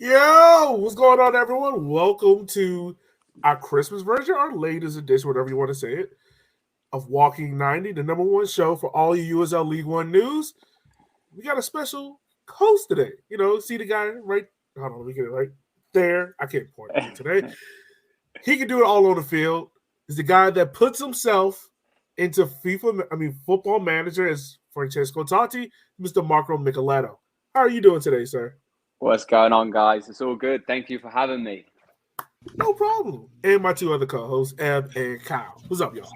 Yo, what's going on, everyone? Welcome to our Christmas version, our latest edition, whatever you want to say it, of Walking 90, the number one show for all you USL League One news. We got a special host today. See the guy right? Hold on, let me get it right there. I can't point to today. He can do it all on the field. He's the guy that puts himself into football manager as Francesco Totti, Mr. Marco Micaletto. How are you doing today, sir? What's going on, guys? It's all good. Thank you for having me. No problem. And my two other co-hosts, Eb and Kyle. What's up, y'all?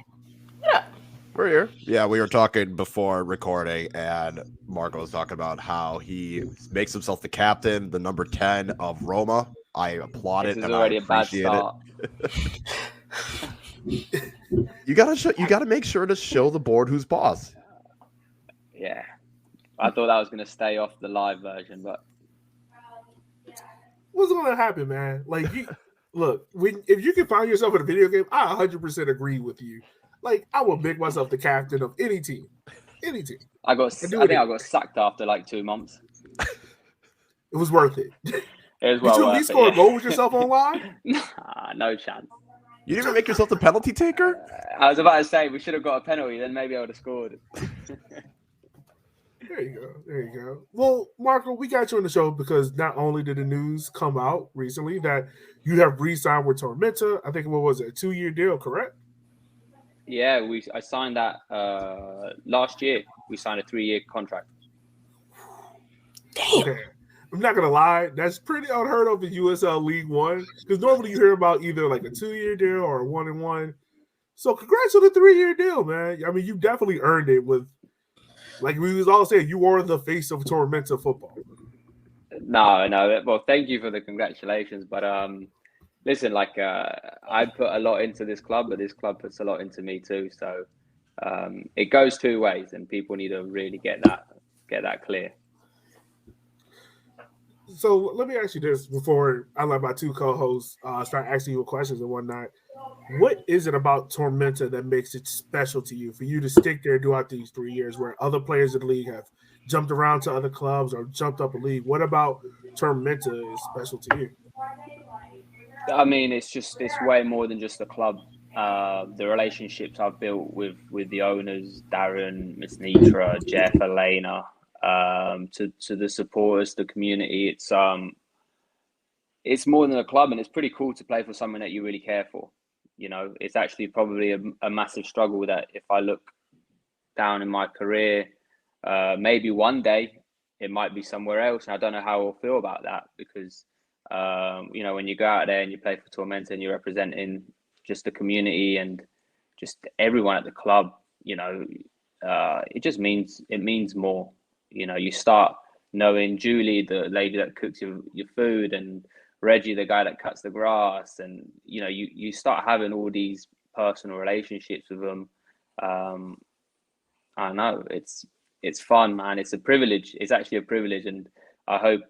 Yeah, we're here. Yeah, we were talking before recording, and Marco was talking about how he makes himself the captain, the number 10 of Roma. I applaud it, This is and I already a bad appreciate start. it. You gotta make sure to show the board who's boss. Yeah, I thought that was going to stay off the live version, but What's going to happen, man? Like, if you can find yourself in a video game, I 100% agree with you. Like, I would make myself the captain of any team. Any team. I think I got sacked after like 2 months. It was worth it. It was Did you at least score a goal with yourself online? Nah, no chance. You didn't even make yourself the penalty taker? I was about to say we should have got a penalty, then maybe I would have scored. There you go. Well, Marco, we got you on the show because not only did the news come out recently that you have re-signed with Tormenta. I think, what was it, a 2-year deal, correct? Yeah, I signed that last year. We signed a 3-year contract. Damn. Okay. I'm not going to lie. That's pretty unheard of in USL League One because normally you hear about either like a 2-year deal or a 1-and-1. So congrats on the 3-year deal, man. I mean, you definitely earned it with, like we was all saying, you are the face of Tormenta football. No. Well, thank you for the congratulations. But listen, I put a lot into this club, but this club puts a lot into me too. So it goes two ways, and people need to really get that clear. So let me ask you this before I let my two co-hosts start asking you questions and whatnot. What is it about Tormenta that makes it special to you for you to stick there throughout these 3 years where other players in the league have jumped around to other clubs or jumped up a league? What about Tormenta is special to you? I mean, it's way more than just a club. The relationships I've built with the owners, Darren, Miss Nitra, Jeff, Elena, to the supporters, the community. It's more than a club, and it's pretty cool to play for someone that you really care for. You know, it's actually probably a massive struggle that if I look down in my career, maybe one day it might be somewhere else, and I don't know how I'll feel about that because, when you go out there and you play for Tormenta and you're representing just the community and just everyone at the club, it means more. You start knowing Julie, the lady that cooks your food, and Reggie, the guy that cuts the grass, and you start having all these personal relationships with them. I know it's fun, man. It's a privilege. It's actually a privilege, and I hope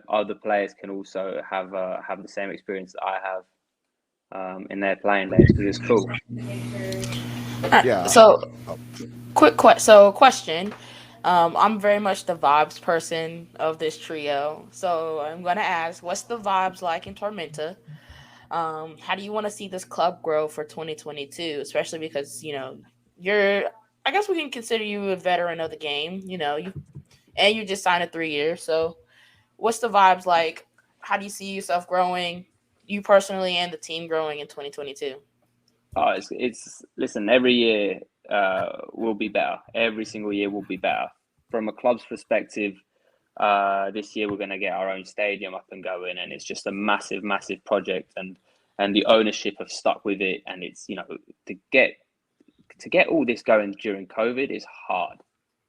other players can also have the same experience that I have in their playing days because it's cool. Yeah. So, question. I'm very much the vibes person of this trio. So I'm going to ask, what's the vibes like in Tormenta? How do you want to see this club grow for 2022? Especially because, I guess we can consider you a veteran of the game, and you just signed a 3 year. So what's the vibes like? How do you see yourself growing, you personally and the team growing in 2022? Listen, every year will be better. Every single year will be better. From a club's perspective, this year we're going to get our own stadium up and going, and it's just a massive, massive project, and the ownership have stuck with it. And it's to get all this going during COVID is hard.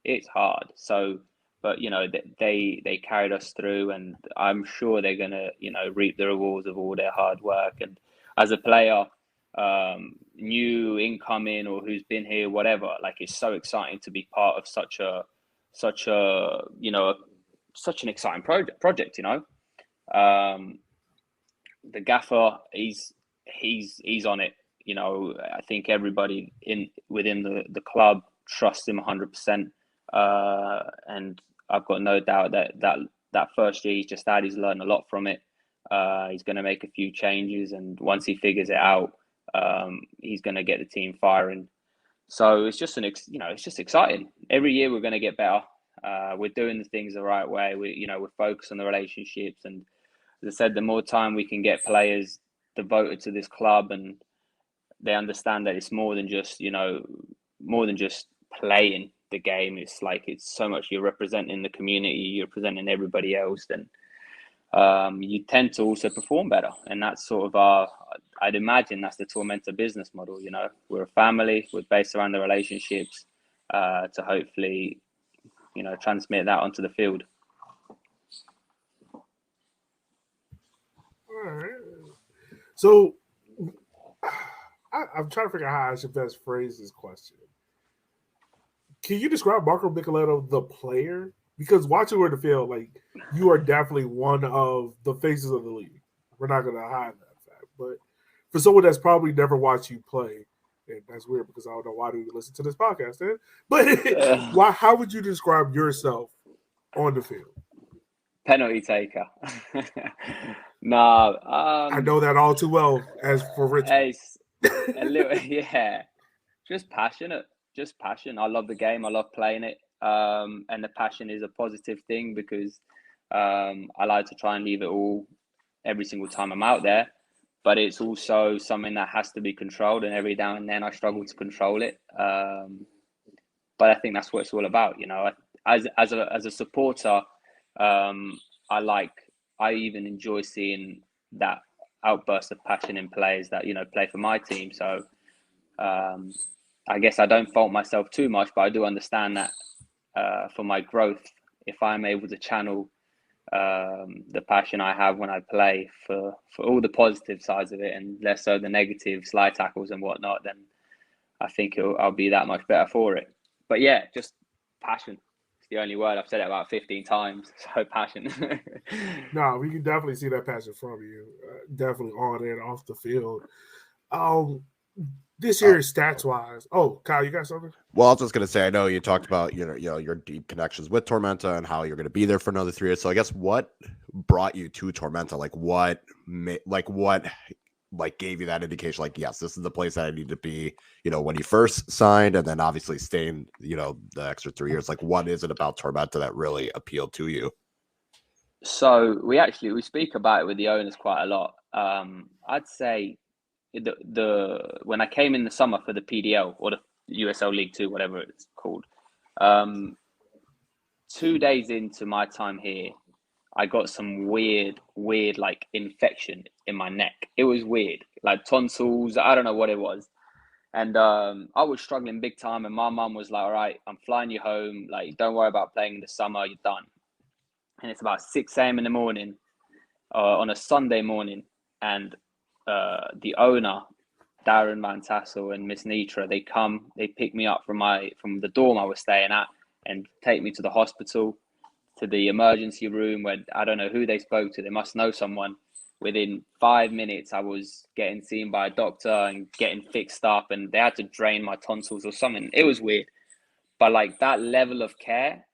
It's hard. So, but they carried us through, and I'm sure they're going to reap the rewards of all their hard work. And as a player, new incoming or who's been here, whatever, like it's so exciting to be part of such an exciting project. The gaffer, he's on it. I think everybody within the club trusts him 100%, and I've got no doubt that that first year he's just had, he's learned a lot from it. He's going to make a few changes, and once he figures it out, he's going to get the team firing. So it's just it's just exciting. Every year we're going to get better. We're doing the things the right way. We're focused on the relationships, and as I said, the more time we can get players devoted to this club, and they understand that it's more than just playing the game. It's like it's so much, you're representing the community, you're representing everybody else, then you tend to also perform better. And that's sort of I'd imagine that's the Tormenta business model. We're a family, we're based around the relationships, to hopefully transmit that onto the field. All right. So I'm trying to figure out how I should best phrase this question. Can you describe Marco Micaletto, the player? Because watching her in the field, like, you are definitely one of the faces of the league. We're not going to hide that fact. But for someone that's probably never watched you play, and that's weird because I don't know why do you listen to this podcast, then. But how would you describe yourself on the field? Penalty taker. No, I know that all too well. As for Richmond, a little, yeah, just passionate. Just passion. I love the game. I love playing it. And the passion is a positive thing because I like to try and leave it all every single time I'm out there. But it's also something that has to be controlled, and every now and then I struggle to control it. But I think that's what it's all about, As a supporter, I even enjoy seeing that outburst of passion in players that play for my team. So I guess I don't fault myself too much, but I do understand that for my growth, if I'm able to channel the passion I have when I play for all the positive sides of it and less so the negative slide tackles and whatnot, then I think I'll be that much better for it. But yeah, just passion. It's the only word. I've said it about 15 times. So passion. No, we can definitely see that passion from you. Definitely on and off the field. This year, stats wise. Oh, Kyle, you got something? Well, I was just gonna say, I know you talked about your deep connections with Tormenta and how you're gonna be there for another 3 years. So I guess what brought you to Tormenta? What gave you that indication? Like, yes, this is the place that I need to be. When you first signed, and then obviously staying, the extra 3 years. Like, what is it about Tormenta that really appealed to you? So we speak about it with the owners quite a lot. I'd say when I came in the summer for the PDL or the USL League 2, whatever it's called, 2 days into my time here, I got some weird like infection in my neck. It was weird, like tonsils. I don't know what it was. And I was struggling big time. And my mum was like, all right, I'm flying you home. Like, don't worry about playing in the summer. You're done. And it's about 6 a.m. in the morning on a Sunday morning. And the owner, Darren Van Tassel and Miss Nitra, they pick me up from the dorm I was staying at and take me to the hospital, to the emergency room where I don't know who they spoke to. They must know someone. Within 5 minutes, I was getting seen by a doctor and getting fixed up, and they had to drain my tonsils or something. It was weird. But like that level of care,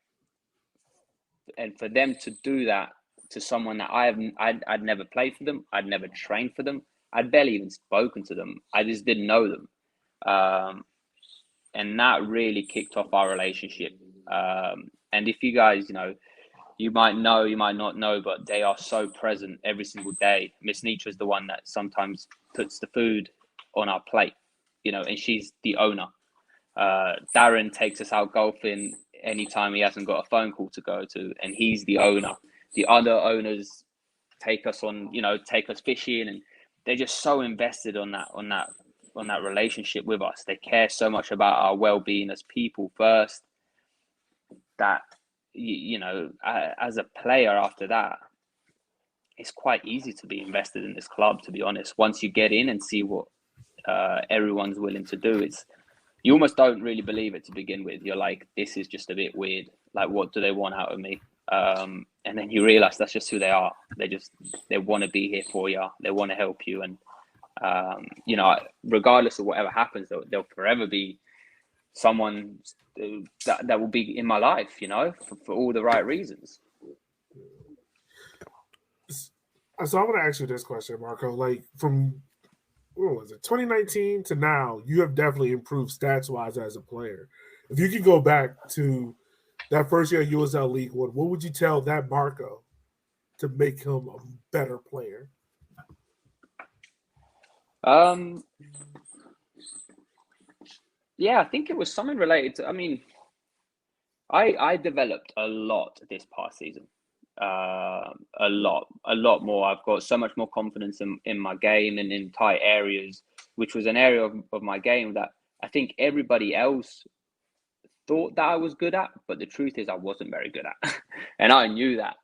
and for them to do that to someone that I'd never played for them, I'd never trained for them, I'd barely even spoken to them. I just didn't know them. And that really kicked off our relationship. And if you guys, you might know, you might not know, but they are so present every single day. Miss Nitra is the one that sometimes puts the food on our plate, and she's the owner. Darren takes us out golfing anytime he hasn't got a phone call to go to, and he's the owner. The other owners take us fishing, and they're just so invested on that relationship with us. They care so much about our well-being as people first, that as a player after that, it's quite easy to be invested in this club, to be honest. Once you get in and see what everyone's willing to do, you almost don't really believe it to begin with. You're like, this is just a bit weird. Like, what do they want out of me? And then you realize that's just who they are. They want to be here for you. They want to help you. And, regardless of whatever happens, they'll forever be someone that will be in my life, for all the right reasons. So I'm going to ask you this question, Marco. Like from what was it, 2019 to now, you have definitely improved stats wise as a player. If you could go back to that first year at USL League One, what would you tell that Marco to make him a better player? Yeah, I think it was something related to. I mean, I developed a lot this past season. A lot more. I've got so much more confidence in my game and in tight areas, which was an area of my game that I think everybody else thought that I was good at, but the truth is I wasn't very good at, and I knew that.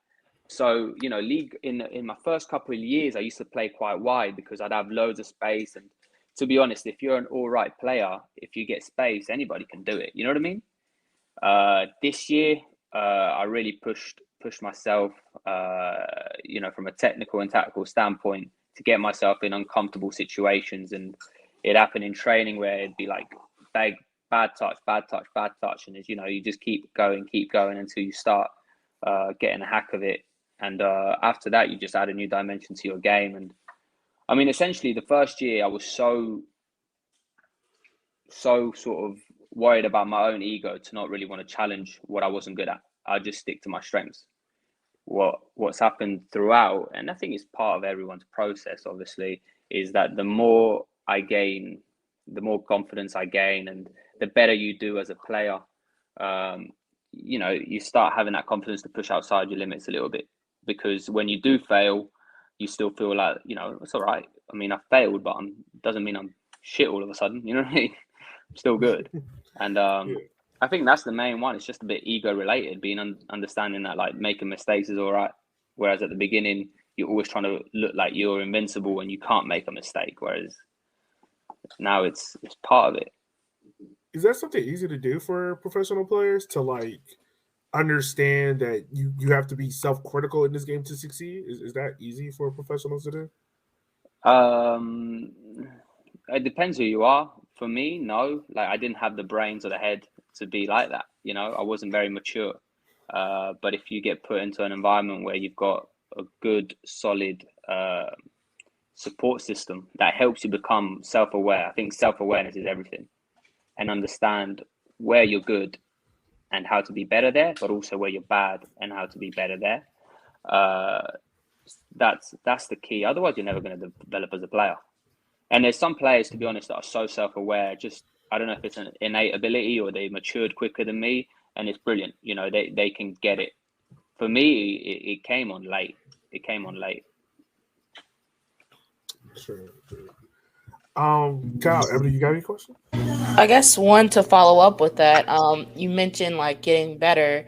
So league in my first couple of years, I used to play quite wide because I'd have loads of space. And to be honest, if you're an all right player, if you get space, anybody can do it. You know what I mean? This year, I really pushed myself, from a technical and tactical standpoint to get myself in uncomfortable situations. And it happened in training where it'd be like bad touch. And as you just keep going until you start getting a hack of it. And after that, you just add a new dimension to your game. And I mean, essentially, the first year I was so sort of worried about my own ego to not really want to challenge what I wasn't good at. I just stick to my strengths. What's happened throughout, and I think it's part of everyone's process, obviously, is that the more I gain, the more confidence I gain, and the better you do as a player. You start having that confidence to push outside your limits a little bit, because when you do fail, you still feel like, it's all right. I mean, I failed, but doesn't mean I'm shit all of a sudden. You know what I mean? I'm still good. And I think that's the main one. It's just a bit ego related, being understanding that like making mistakes is all right. Whereas at the beginning, you're always trying to look like you're invincible and you can't make a mistake. Whereas now it's part of it. Is that something easy to do for professional players to like understand that you have to be self-critical in this game to succeed? Is that easy for professionals to do? It depends who you are. For me, no. Like I didn't have the brains or the head to be like that. I wasn't very mature. But if you get put into an environment where you've got a good, solid support system that helps you become self-aware, I think self-awareness is everything, and understand where you're good and how to be better there, but also where you're bad and how to be better there. That's the key. Otherwise, you're never going to develop as a player. And there's some players, to be honest, that are so self-aware. Just I don't know if it's an innate ability or they matured quicker than me, and it's brilliant. They can get it. For me, it came on late. Sure. Kyle, Ebony, you got any questions? I guess one to follow up with that. You mentioned like getting better.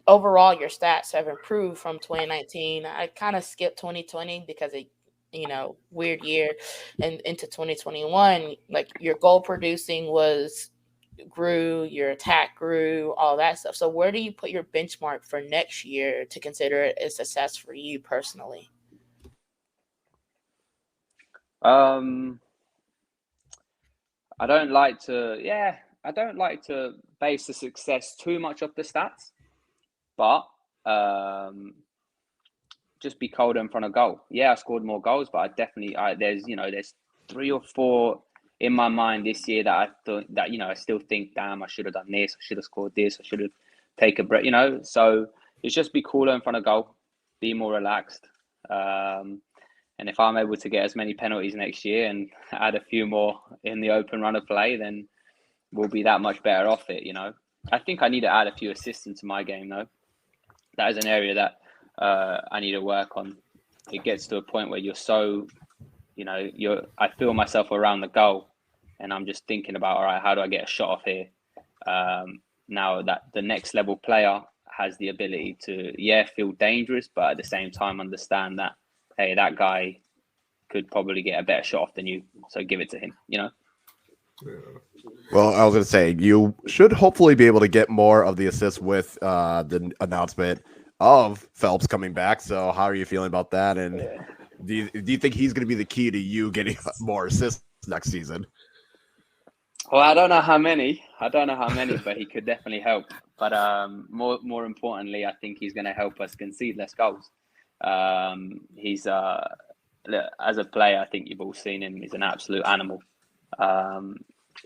Overall, your stats have improved from 2019. I kind of skipped 2020 because it, weird year, and into 2021, like your goal producing grew, your attack grew, all that stuff. So where do you put your benchmark for next year to consider it a success for you personally? I don't like to base the success too much off the stats, but just be colder in front of goal. Yeah, I scored more goals, but I definitely there's 3 or 4 in my mind this year that I thought that I still think, damn, I should have done this, I should have scored this, I should have taken a break, So it's just be cooler in front of goal, be more relaxed. And if I'm able to get as many penalties next year and add a few more in the open run of play, then we'll be that much better off it, I think I need to add a few assists into my game, though. That is an area that I need to work on. It gets to a point where you're so, I feel myself around the goal and I'm just thinking about, all right, how do I get a shot off here? Now that the next level player has the ability to, feel dangerous, but at the same time understand that, hey, that guy could probably get a better shot off than you, so give it to him, Yeah. Well, I was going to say, you should hopefully be able to get more of the assists with the announcement of Phelps coming back. So how are you feeling about that? And do you think he's going to be the key to you getting more assists next season? Well, I don't know how many, but he could definitely help. But more importantly, I think he's going to help us concede less goals. He's as a player, I think you've all seen him. He's an absolute animal.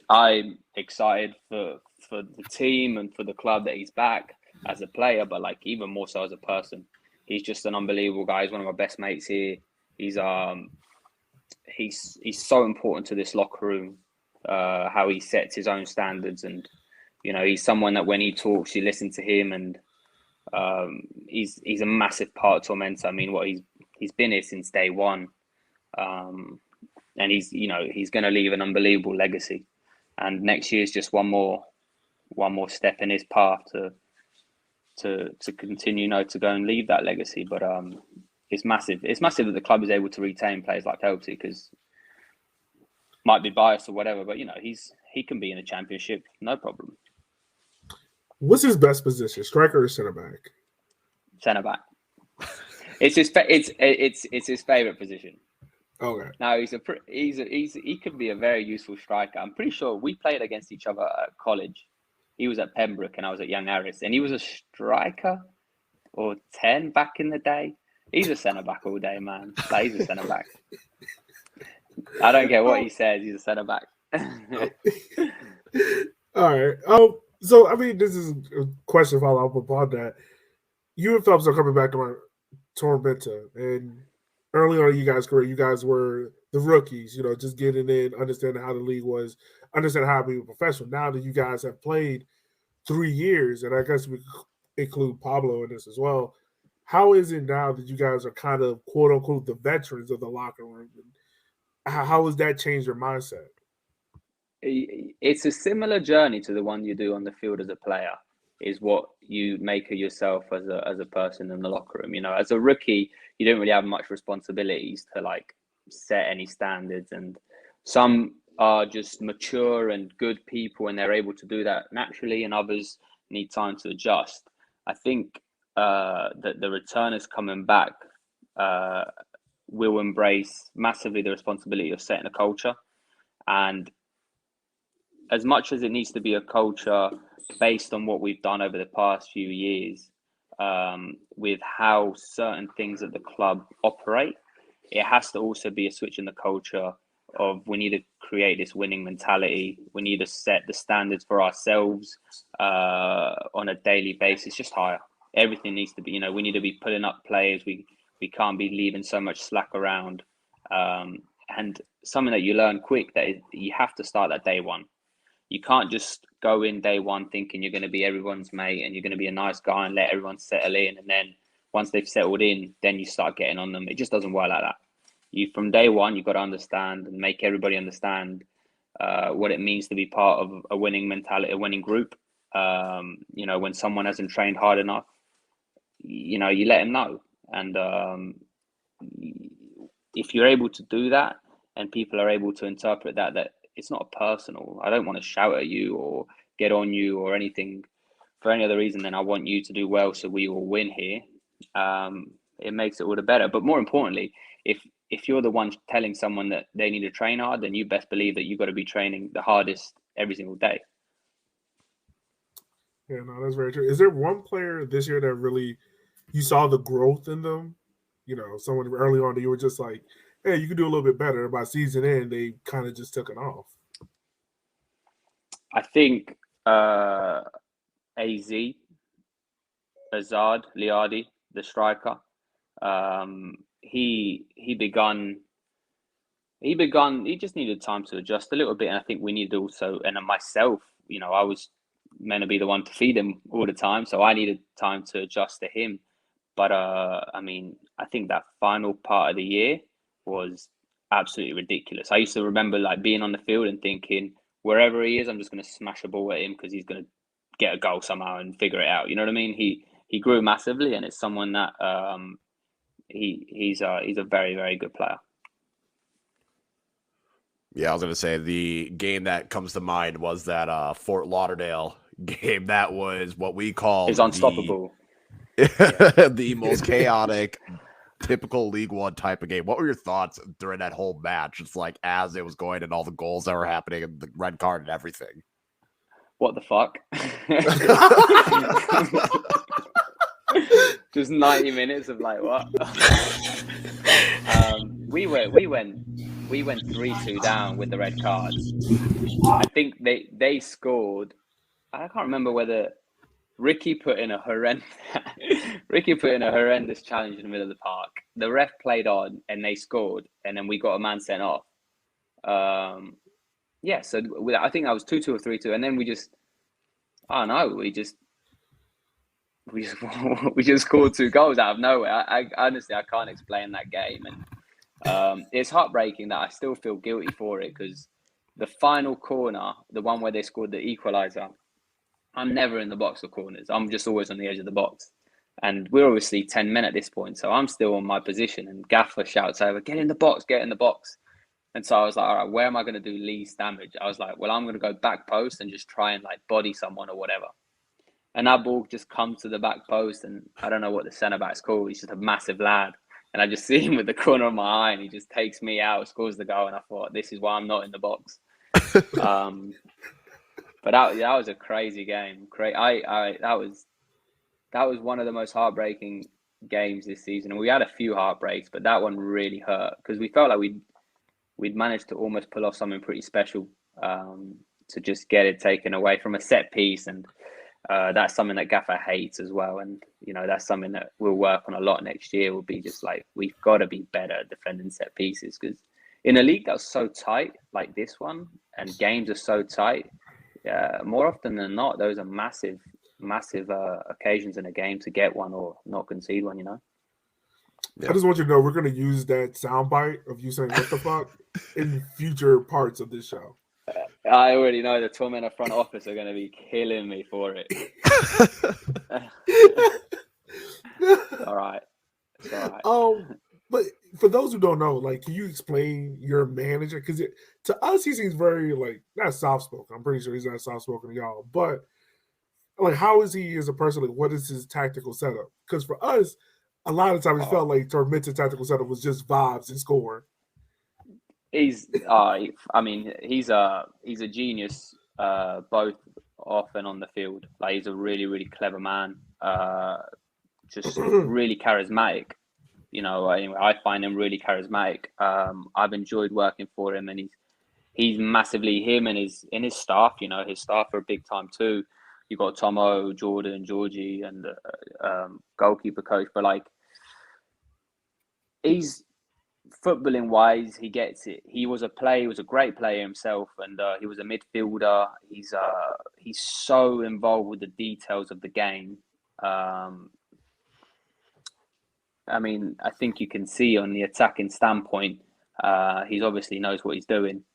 I'm excited for the team and for the club that he's back as a player, but like even more so as a person. He's just an unbelievable guy. He's one of my best mates here. He's so important to this locker room. How he sets his own standards, and he's someone that when he talks, you listen to him, and he's a massive part of Tormenta. I mean, he's been here since day one, and he's going to leave an unbelievable legacy. And next year is just one more step in his path to continue, to go and leave that legacy. But it's massive. It's massive that the club is able to retain players like Phelpsy, because might be biased or whatever, but he can be in the championship, no problem. What's his best position, striker or center back? Center back. It's his favorite position. Okay. Now he could be a very useful striker. I'm pretty sure we played against each other at college. He was at Pembroke and I was at Young Harris, and he was a striker or 10 back in the day. He's a centre back all day, man. Like, he's a centre back. I don't care what he says. He's a centre back. All right. So I mean, this is a question follow up upon that. You and Phelps are coming back to Tormenta, and early on in you guys' career, you guys were the rookies. Just getting in, understanding how the league was, understanding how to be a professional. Now that you guys have played 3 years, and I guess we include Pablo in this as well. How is it now that you guys are kind of quote unquote the veterans of the locker room? How has that changed your mindset? It's a similar journey to the one you do on the field as a player, is what you make of yourself as a person in the locker room. As a rookie, you don't really have much responsibilities to like set any standards, and some are just mature and good people and they're able to do that naturally, and others need time to adjust. I think that the returners coming back will embrace massively the responsibility of setting a culture. And as much as it needs to be a culture based on what we've done over the past few years, with how certain things at the club operate, it has to also be a switch in the culture of we need to create this winning mentality. We need to set the standards for ourselves on a daily basis, just higher. Everything needs to be, we need to be putting up players. We can't be leaving so much slack around. And something that you learn quick, that you have to start at day one. You can't just go in day one thinking you're going to be everyone's mate and you're going to be a nice guy and let everyone settle in. And then once they've settled in, then you start getting on them. It just doesn't work like that. From day one, you've got to understand and make everybody understand what it means to be part of a winning mentality, a winning group. When someone hasn't trained hard enough, you let them know. And if you're able to do that and people are able to interpret that it's not personal, I don't want to shout at you or get on you or anything for any other reason than I want you to do well so we will win here. It makes it all the better. But more importantly, if you're the one telling someone that they need to train hard, then you best believe that you've got to be training the hardest every single day. Yeah, no, that's very true. Is there one player this year that really you saw the growth in them? Someone early on that you were just like, hey, you can do a little bit better. By season end, they kind of just took it off. I think Azad Liadi, the striker, he just needed time to adjust a little bit. And I think we needed also, and myself, I was meant to be the one to feed him all the time. So I needed time to adjust to him. But I think that final part of the year was absolutely ridiculous. I used to remember like being on the field and thinking, wherever he is, I'm just going to smash a ball at him because he's going to get a goal somehow and figure it out. You know what I mean? He grew massively, and it's someone that he's a very, very good player. Yeah, I was going to say the game that comes to mind was that Fort Lauderdale game. That was what we call It's unstoppable. The most chaotic, typical League One type of game. What were your thoughts during that whole match? It's like as it was going and all the goals that were happening and the red card and everything. What the fuck? Just 90 minutes of like what? We went 3-2 down with the red cards. I think they scored. I can't remember whether Ricky put in a horrendous challenge in the middle of the park. The ref played on and they scored, and then we got a man sent off. Yeah, so I think that was 2-2 or 3-2, and then we just scored 2 goals out of nowhere. I honestly can't explain that game, and it's heartbreaking that I still feel guilty for it, because the final corner, the one where they scored the equaliser, I'm never in the box or corners. I'm just always on the edge of the box, and we're obviously 10 men at this point, so I'm still on my position. And Gaffer shouts over, "Get in the box, get in the box." And so I was like, all right, where am I going to do least damage? I was like, well, I'm going to go back post and just try and like body someone or whatever. And that ball just comes to the back post, and I don't know what the centre back's called. He's just a massive lad. And I just see him with the corner of my eye, and he just takes me out, scores the goal. And I thought, this is why I'm not in the box. But that was a crazy game. That was one of the most heartbreaking games this season. And we had a few heartbreaks, but that one really hurt, because we felt like we'd managed to almost pull off something pretty special, to just get it taken away from a set piece. And that's something that Gaffer hates as well. And, you know, that's something that we'll work on a lot next year. Will be just like, we've got to be better at defending set pieces, because in a league that's so tight like this one, and games are so tight, more often than not, those are massive occasions in a game to get one or not concede one, you know? Yeah. I just want you to know we're going to use that soundbite of you saying "what the fuck" in future parts of this show. I already know the Tormenta front office are going to be killing me for it. All right. It's all right. But for those who don't know, like, can you explain your manager? Because to us, he seems very, like, not soft-spoken. I'm pretty sure he's not soft-spoken to y'all. But, like, how is he as a person? Like, what is his tactical setup? Because for us, a lot of times it felt like Tormenta's tactical setup was just vibes and score. He's a genius, both off and on the field. Like, he's a really, really clever man. Just really charismatic. You know, anyway, I find him really charismatic. I've enjoyed working for him, and he's massively, him and his staff. You know, his staff are big time too. You got Tomo, Jordan, Georgie, and goalkeeper coach. But like, he's footballing wise, he gets it. He was a great player himself, and he was a midfielder. He's so involved with the details of the game. I mean, I think you can see on the attacking standpoint, he's obviously knows what he's doing,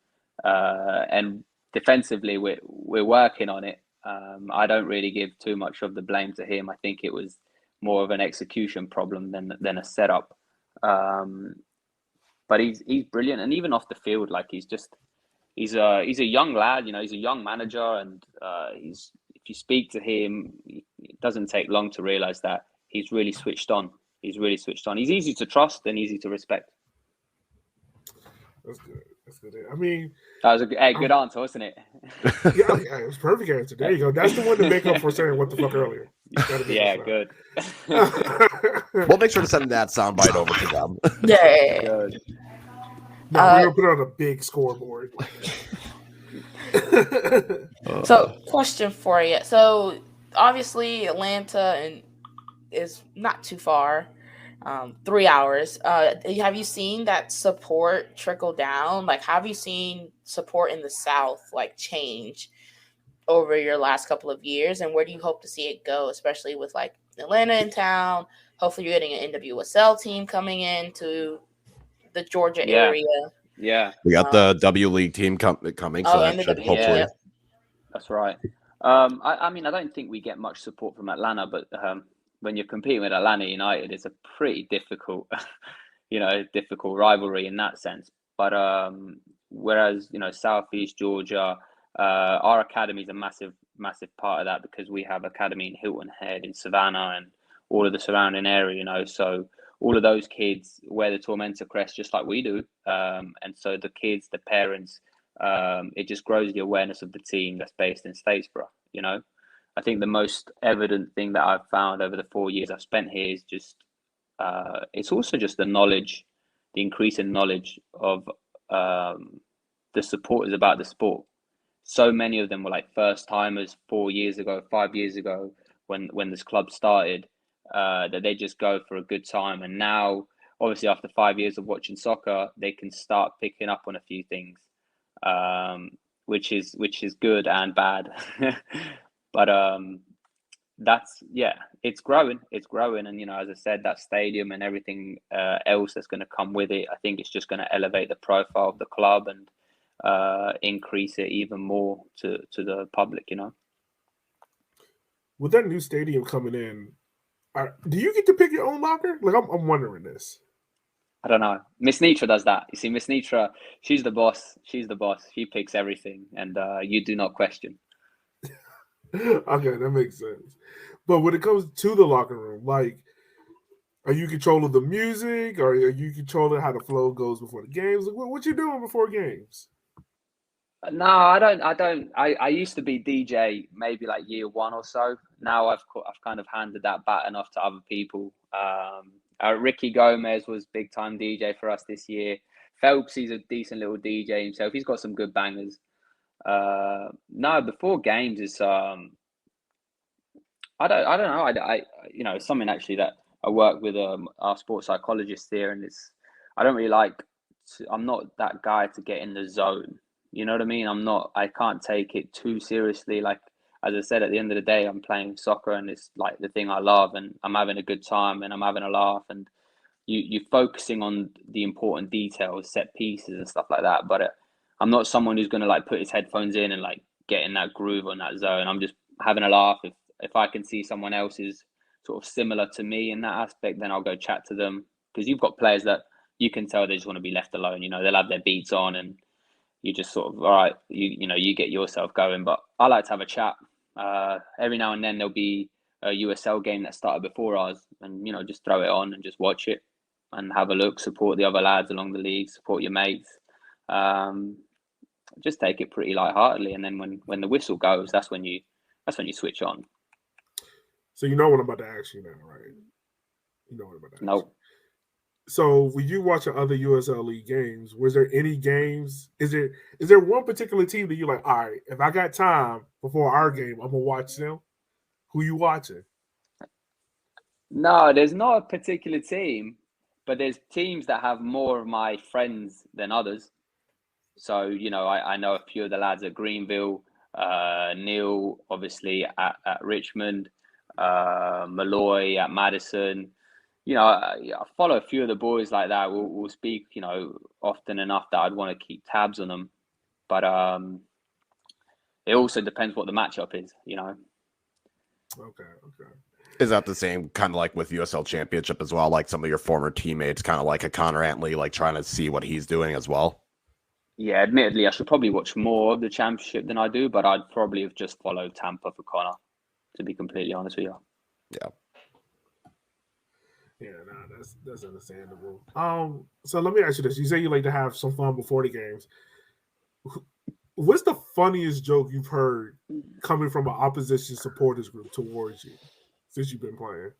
and defensively, we're working on it. I don't really give too much of the blame to him. I think it was more of an execution problem than a setup. But he's brilliant, and even off the field, like, he's a young lad. You know, he's a young manager, and if you speak to him, it doesn't take long to realize that he's really switched on. He's really switched on. He's easy to trust and easy to respect. That's good. That's good. I mean, that was a good answer, wasn't it? Yeah, it was a perfect answer. There you go. That's the one to make up for saying "what the fuck" earlier. Yeah, good. We'll make sure to send that soundbite over to them. Yeah. Good. No, we're gonna put it on a big scoreboard. So, question for you. So, obviously, Atlanta is not too far, 3 hours. Have you seen that support trickle down? Like, have you seen support in the South like change over your last couple of years? And where do you hope to see it go, especially with like Atlanta in town? Hopefully, you're getting an NWSL team coming into the Georgia area. Yeah, we got the W League team coming, so that should hopefully. Yeah, that's right. I mean, I don't think we get much support from Atlanta, but when you're competing with Atlanta United, it's a pretty difficult, difficult rivalry in that sense. But whereas, Southeast Georgia, our academy is a massive, massive part of that, because we have academy in Hilton Head, in Savannah, and all of the surrounding area, so all of those kids wear the Tormenta crest just like we do. And so the kids, the parents, it just grows the awareness of the team that's based in Statesboro, I think the most evident thing that I've found over the 4 years I've spent here is just it's also just the knowledge, the increase in knowledge of the supporters about the sport. So many of them were like first timers 4 years ago, 5 years ago, when this club started, that they just go for a good time. And now, obviously, after 5 years of watching soccer, they can start picking up on a few things, which is good and bad. But it's growing. It's growing, and as I said, that stadium and everything else that's going to come with it, I think it's just going to elevate the profile of the club and increase it even more to the public. With that new stadium coming in, do you get to pick your own locker? Like, I'm wondering this. I don't know. Miss Nitra does that. You see, Miss Nitra, she's the boss. She's the boss. She picks everything, and you do not question. Okay, that makes sense. But when it comes to the locker room, like, are you controlling the music? Or are you controlling how the flow goes before the games? Like, what you doing before games? No, I don't. I used to be DJ maybe like year one or so. Now I've kind of handed that baton off to other people. Ricky Gomez was big time DJ for us this year. Phelps, he's a decent little DJ himself. He's got some good bangers. No, before games is I don't know. Something actually that I work with our sports psychologist here, and I don't really like. I'm not that guy to get in the zone. You know what I mean? I can't take it too seriously. Like, as I said, at the end of the day, I'm playing soccer and it's like the thing I love, and I'm having a good time and I'm having a laugh, and you're focusing on the important details, set pieces and stuff like that. But I'm not someone who's going to like put his headphones in and like get in that groove on that zone. I'm just having a laugh. If I can see someone else is sort of similar to me in that aspect, then I'll go chat to them, because you've got players that you can tell they just want to be left alone. They'll have their beats on and you just sort of, all right, you get yourself going. But I like to have a chat. Every now and then there'll be a USL game that started before ours, and just throw it on and just watch it and have a look, support the other lads along the league, support your mates. Just take it pretty lightheartedly, and then when the whistle goes, that's when you switch on. So you know what I'm about to ask you now, right? You know what I'm about to ask. No. So when you watch other USL League games, was there any games? Is there one particular team that you're like, all right, if I got time before our game, I'm gonna watch them? Who you watching? No, there's not a particular team, but there's teams that have more of my friends than others. So, I know a few of the lads at Greenville, Neil, obviously at Richmond, Malloy at Madison. I follow a few of the boys like that. We'll speak, often enough that I'd want to keep tabs on them. But it also depends what the matchup is, Okay. Is that the same kind of like with USL Championship as well? Like some of your former teammates, kind of like a Connor Antley, like trying to see what he's doing as well? Yeah, admittedly, I should probably watch more of the Championship than I do, but I'd probably have just followed Tampa for Connor, to be completely honest with you. Yeah. Yeah, no, that's understandable. So let me ask you this: you say you like to have some fun before the games. What's the funniest joke you've heard coming from an opposition supporters group towards you since you've been playing?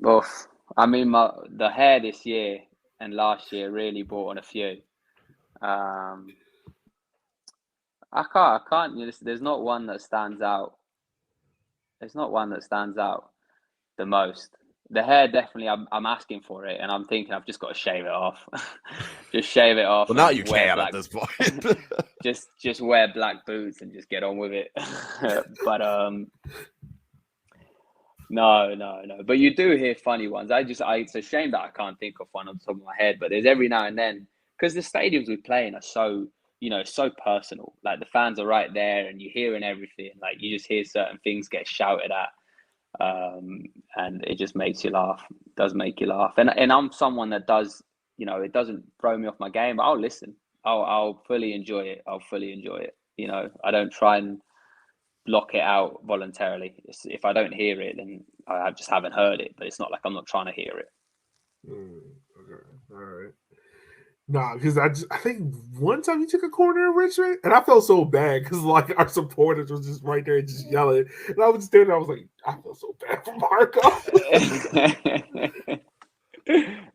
Well, I mean, the hair this year and last year really brought on a few. I can't. There's not one that stands out. There's not one that stands out the most. The hair, definitely, I'm asking for it, and I'm thinking I've just got to shave it off. Just shave it off. Well, now you can at this point. just wear black boots and just get on with it. But no. But you do hear funny ones. It's a shame that I can't think of one on the top of my head. But there's every now and then, because the stadiums we play in are so, so personal. Like the fans are right there, and you're hearing everything. Like you just hear certain things get shouted at. And it just makes you laugh. It does make you laugh. And I'm someone that does, it doesn't throw me off my game, but I'll listen. I'll fully enjoy it. I don't try and block it out voluntarily. If I don't hear it, then I just haven't heard it. But it's not like I'm not trying to hear it. Okay. All right. Nah, because I think one time he took a corner in Richmond, and I felt so bad because like our supporters was just right there just yelling, and I was just there, and I was like, I feel so bad for Marco.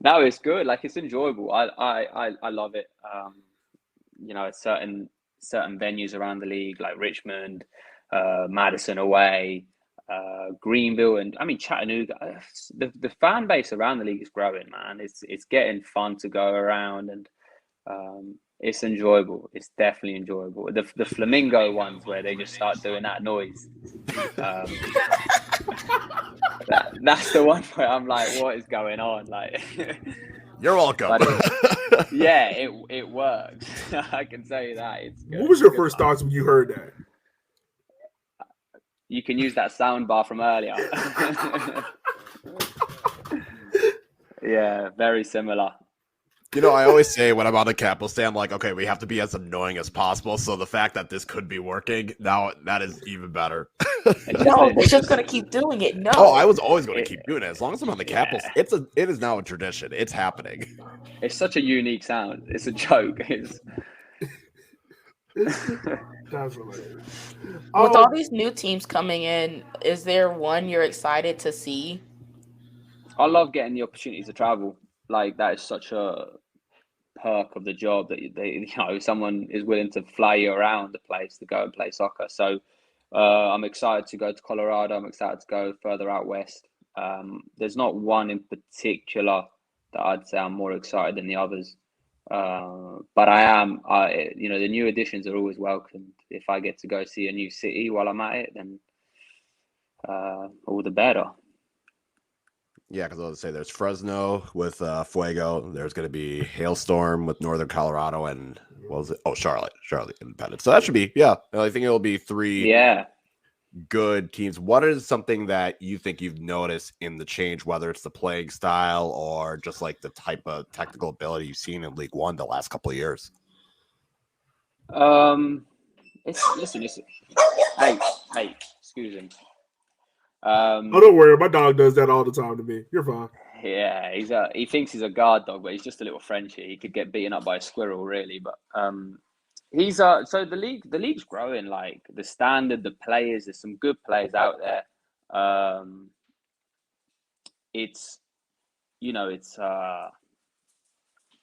No, it's good. Like it's enjoyable. I love it. You know, at certain venues around the league, like Richmond, Madison away, Greenville, and I mean Chattanooga. The fan base around the league is growing, man. It's getting fun to go around, and it's enjoyable. It's definitely enjoyable. The flamingo ones where they just start doing that noise. That's the one where I'm like, what is going on? Like, You're welcome. yeah, it works. I can tell you that. It's good. What was your first thoughts when you heard that? You can use that sound bar from earlier. Yeah, very similar. You know, I always say when I'm on the Capitol stand, I'm like, okay, we have to be as annoying as possible. So the fact that this could be working, now that is even better. No, they're just going to keep doing it. No. Oh, I was always going to keep doing it. As long as I'm on the Capitol, it is now a tradition. It's happening. It's such a unique sound. It's a joke. That's hilarious. With all these new teams coming in, is there one you're excited to see? I love getting the opportunity to travel. Like that is such a perk of the job that someone is willing to fly you around the place to go and play soccer. So I'm excited to go to Colorado. I'm excited to go further out west. There's not one in particular that I'd say I'm more excited than the others. But the new additions are always welcomed. If I get to go see a new city while I'm at it, then all the better. Yeah, because I was going to say there's Fresno with Fuego. There's going to be Hailstorm with Northern Colorado, and what was it? Oh, Charlotte Independent. So that should be, I think it'll be three good teams. What is something that you think you've noticed in the change, whether it's the playing style or just like the type of technical ability you've seen in League One the last couple of years? Listen. Hey, excuse him. Don't worry, my dog does that all the time to me. You're fine. Yeah, he thinks he's a guard dog, but he's just a little Frenchie. He could get beaten up by a squirrel, really. But he's so the league's growing. Like the standard, the players. There's some good players out there. It's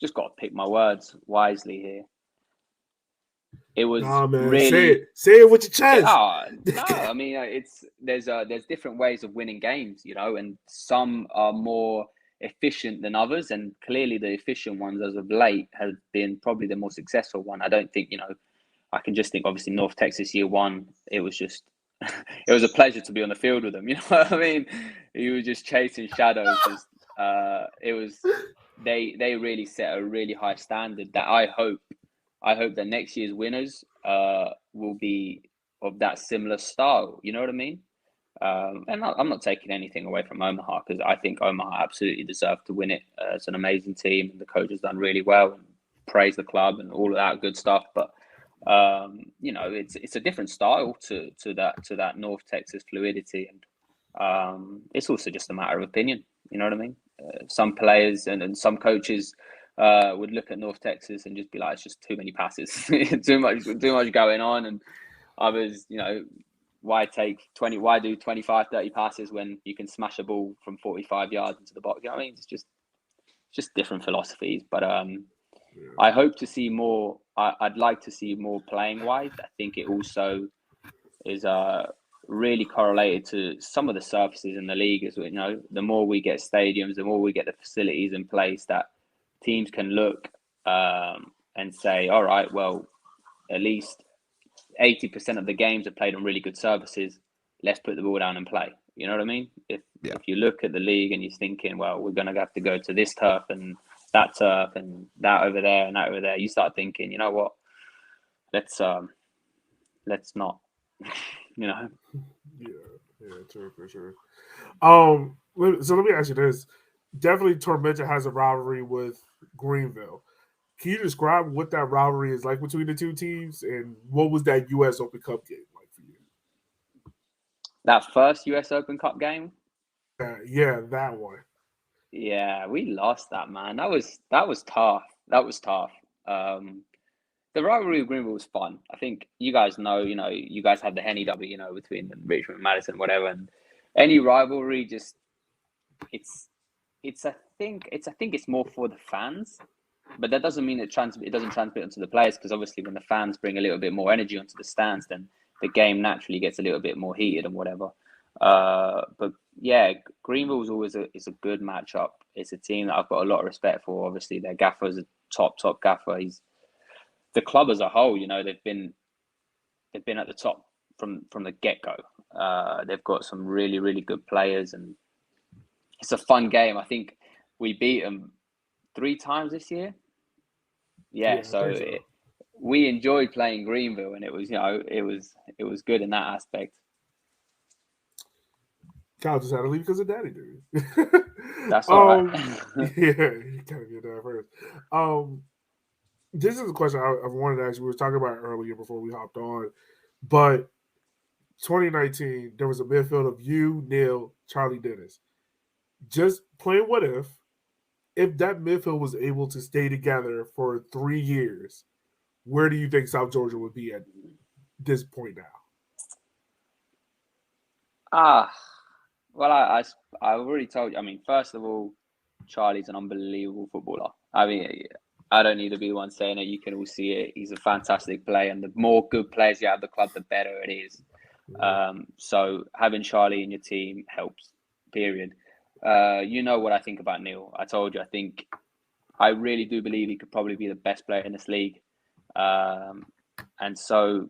just got to pick my words wisely here. It was really say it with your chest. No, I mean there's different ways of winning games, and some are more efficient than others, and clearly the efficient ones as of late have been probably the more successful one. I don't think I can just think obviously North Texas year one. It was just it was a pleasure to be on the field with them. You know what I mean? He was just chasing shadows. It was they really set a really high standard that I hope that next year's winners will be of that similar style. You know what I mean? And I'm not taking anything away from Omaha because I think Omaha absolutely deserved to win it. It's an amazing team, and the coach has done really well. And praise the club and all of that good stuff. But it's a different style to that North Texas fluidity, and it's also just a matter of opinion. You know what I mean? Some players and some coaches would look at North Texas and just be like, it's just too many passes, too much going on, and others, why do 25, 30 passes when you can smash a ball from 45 yards into the box? You know what I mean? It's just different philosophies. But I hope to see more. I'd like to see more playing wise. I think it also is really correlated to some of the surfaces in the league. As we know, the more we get stadiums, the more we get the facilities in place that teams can look and say, all right, well, at least 80% of the games are played on really good surfaces. Let's put the ball down and play. You know what I mean? If you look at the league and you're thinking, well, we're going to have to go to this turf and that turf and that over there and that over there, you start thinking, you know what? Let's not. Yeah, true, for sure. So let me ask you this. Definitely Tormenta has a rivalry with Greenville. Can you describe what that rivalry is like between the two teams, and what was that U.S. Open Cup game like for you? That first U.S. Open Cup game? Yeah, that one. Yeah, we lost that, man. That was tough. That was tough. The rivalry with Greenville was fun. I think you guys know, you guys had the Henny W, between Richmond and Madison, whatever. And any rivalry, just I think it's more for the fans, but that doesn't mean it doesn't transmit onto the players, because obviously when the fans bring a little bit more energy onto the stands, then the game naturally gets a little bit more heated and whatever. But yeah, Greenville is a good matchup. It's a team that I've got a lot of respect for. Obviously, their gaffer's a top gaffer. The club as a whole, they've been at the top from the get-go. They've got some really, really good players, and it's a fun game. I think we beat them 3 times this year. Yeah, so. We enjoyed playing Greenville, and it was good in that aspect. Kyle just had to leave because of daddy duty. That's all right. Yeah, you gotta get that first. This is a question I wanted to ask you. We were talking about it earlier before we hopped on, but 2019 there was a midfield of you, Neil, Charlie Dennis. Just playing what if that midfield was able to stay together for 3 years, where do you think South Georgia would be at this point now? Well, I've already told you. I mean, first of all, Charlie's an unbelievable footballer. I mean, I don't need to be the one saying it. You can all see it. He's a fantastic player, and the more good players you have the club, the better it is. So having Charlie in your team helps, period. You know what I think about Neil. I told you, I really do believe he could probably be the best player in this league. And so,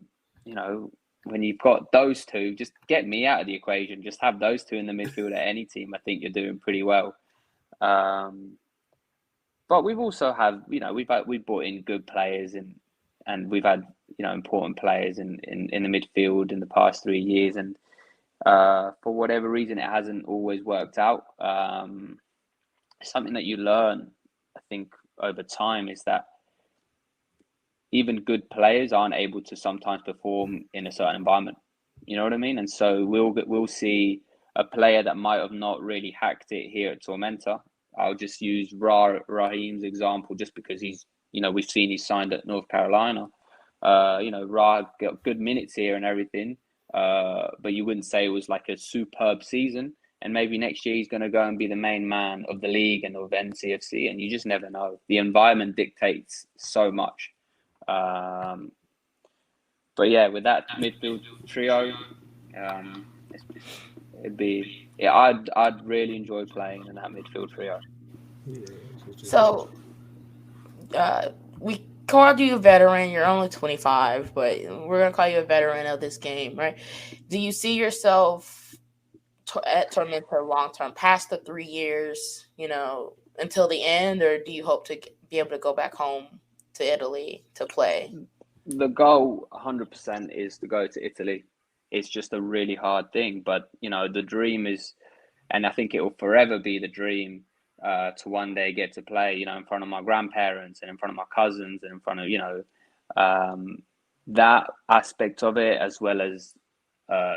when you've got those two, just get me out of the equation. Just have those two in the midfield at any team. I think you're doing pretty well. But we've also we've brought in good players, and we've had important players in the midfield in the past 3 years, and for whatever reason it hasn't always worked out. Something that you learn, I think, over time is that even good players aren't able to sometimes perform in a certain environment. You know what I mean? And so we'll see a player that might have not really hacked it here at Tormenta. I'll just use Raheem's example, just because we've seen he's signed at North Carolina. Ra got good minutes here and everything, but you wouldn't say it was like a superb season. And maybe next year he's going to go and be the main man of the league and of NCFC, and you just never know. The environment dictates so much. But yeah, with that midfield trio, I'd really enjoy playing in that midfield trio. So, we called you a veteran. You're only 25, but we're gonna call you a veteran of this game, right? Do you see yourself at Tormenta long term, past the 3 years, until the end, or do you hope to be able to go back home to Italy to play? The goal 100% is to go to Italy. It's just a really hard thing, but the dream is, and I think it will forever be the dream, to one day get to play in front of my grandparents and in front of my cousins and in front of that aspect of it, as well as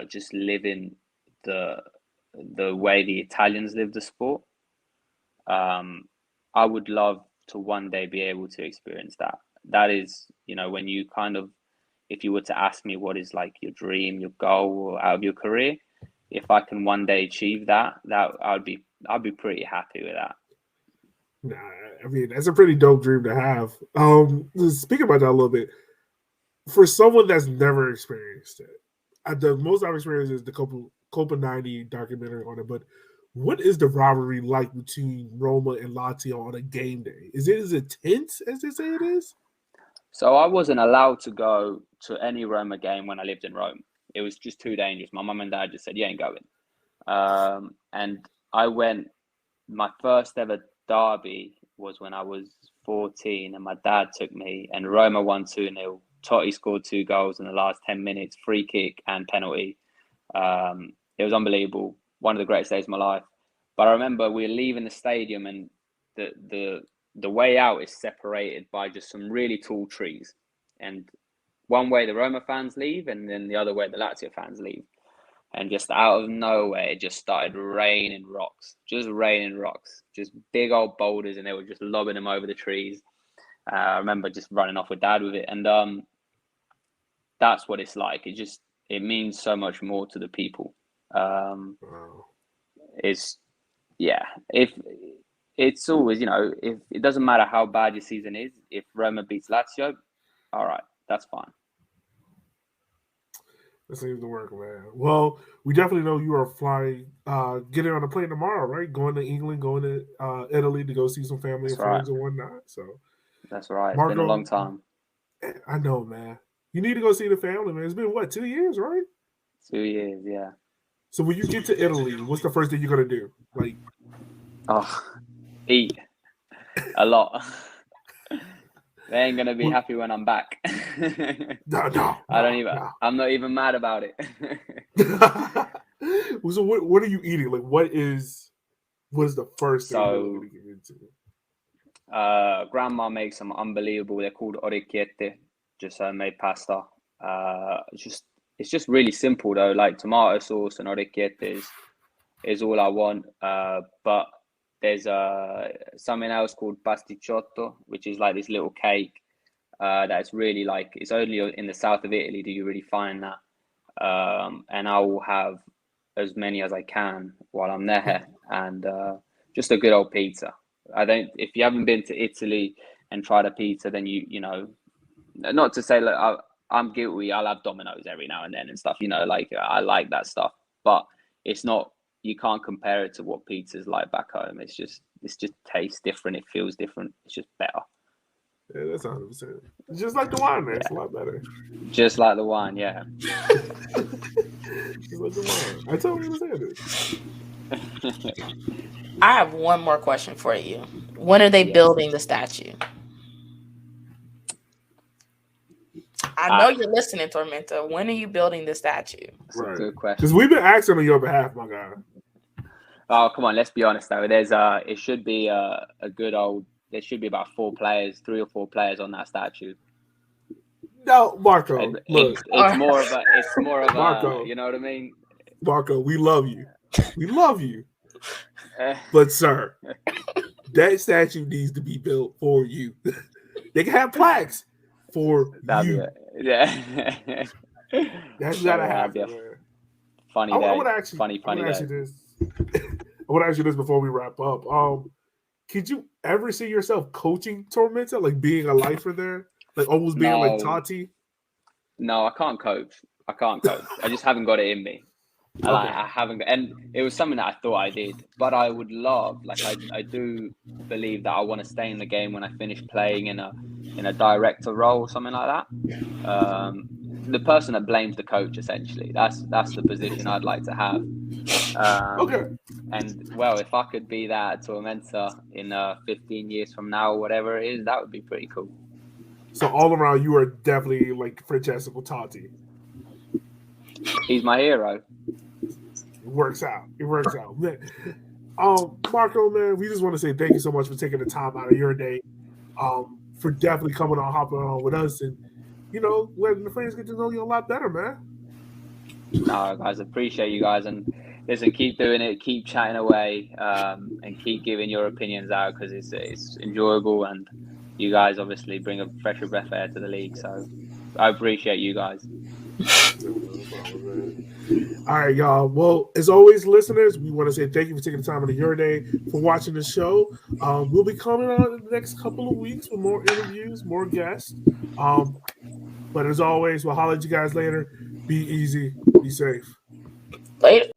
just living the way the Italians live the sport. I would love to one day be able to experience that. That is, when you if you were to ask me what is like your dream, your goal out of your career, if I can one day achieve that I'd be pretty happy with that. Nah, I mean, that's a pretty dope dream to have. Speaking about that a little bit, for someone that's never experienced it, the most I've experienced is the Copa 90 documentary on it, but what is the rivalry like between Roma and Lazio on a game day? Is it as intense as they say it is? So I wasn't allowed to go to any Roma game when I lived in Rome. It was just too dangerous. My mum and dad just said, you ain't going. And I went, my first ever derby was when I was 14, and my dad took me, and Roma won 2-0. Totti scored 2 goals in the last 10 minutes, free kick and penalty. It was unbelievable. One of the greatest days of my life. But I remember we were leaving the stadium, and the way out is separated by just some really tall trees. And one way the Roma fans leave, and then the other way the Lazio fans leave. And just out of nowhere, it just started raining rocks. Just big old boulders, and they were just lobbing them over the trees. I remember just running off with Dad with it, and that's what it's like. It means so much more to the people. If it's always, if it doesn't matter how bad your season is, if Roma beats Lazio, all right, that's fine. That seems to work, man. Well, we definitely know you are flying, getting on a plane tomorrow, right? Going to England, going to Italy to go see some family and friends and whatnot. So that's right. Marco, it's been a long time. I know, man. You need to go see the family, man. It's been, 2 years, right? 2 years, yeah. So when you get to Italy, what's the first thing you're going to do? Eat a lot. They ain't going to be happy when I'm back. I'm not even mad about it. So what are you eating? Like, what is the first thing you're going to get into? Grandma makes some unbelievable. They're called orecchiette, just homemade pasta. It's just really simple though. Like tomato sauce and orecchiette is all I want. But there's something else called pasticciotto, which is like this little cake that's really like, it's only in the south of Italy do you really find that. And I will have as many as I can while I'm there, and just a good old pizza. If you haven't been to Italy and tried a pizza, then you know, not to say like I'm guilty. I'll have Domino's every now and then and stuff. Like I like that stuff, but it's not. You can't compare it to what pizza's like back home. It's just tastes different. It feels different. It's just better. Yeah, that's 100%. Just like the wine, man. It's a lot better. Just like the wine, yeah. Just like the wine. I totally understand it. I have one more question for you. When are they building the statue? I know you're listening, Tormenta. When are you building the statue? That's a good question. Because we've been asking on your behalf, my guy. Oh, come on. Let's be honest, though. It should be a good old... There should be about 3 or 4 players on that statue. No, Marco. It's more of Marco, you know what I mean? Marco, we love you. We love you. But, sir, that statue needs to be built for you. They can have plaques for you. Yeah. That's gotta happen, man. Funny I day. want to ask you this before we wrap up. Could you ever see yourself coaching Tormenta, like being a lifer there, like almost being like Tati? No, I can't coach. I just haven't got it in me. Okay. I haven't, and it was something that I thought I did, but I would love, like I do believe that I want to stay in the game when I finish playing in a director role or something like that. The person that blames the coach, essentially, that's the position I'd like to have. Okay. And well, if I could be that at Tormenta in 15 years from now, or whatever it is, that would be pretty cool. So all around, you are definitely like Francesco Totti. He's my hero. It works out, man. Marco, man, we just want to say thank you so much for taking the time out of your day, for definitely coming on, hopping on with us, and letting the fans get to know you a lot better, man. No, guys, appreciate you guys, and listen, keep doing it, keep chatting away, and keep giving your opinions out, because it's enjoyable, and you guys obviously bring a fresher breath of air to the league. So I appreciate you guys. All right, y'all. Well, as always, listeners, we want to say thank you for taking the time out of your day for watching the show. We'll be coming on in the next couple of weeks with more interviews, more guests. But as always, we'll holler at you guys later. Be easy. Be safe. Later.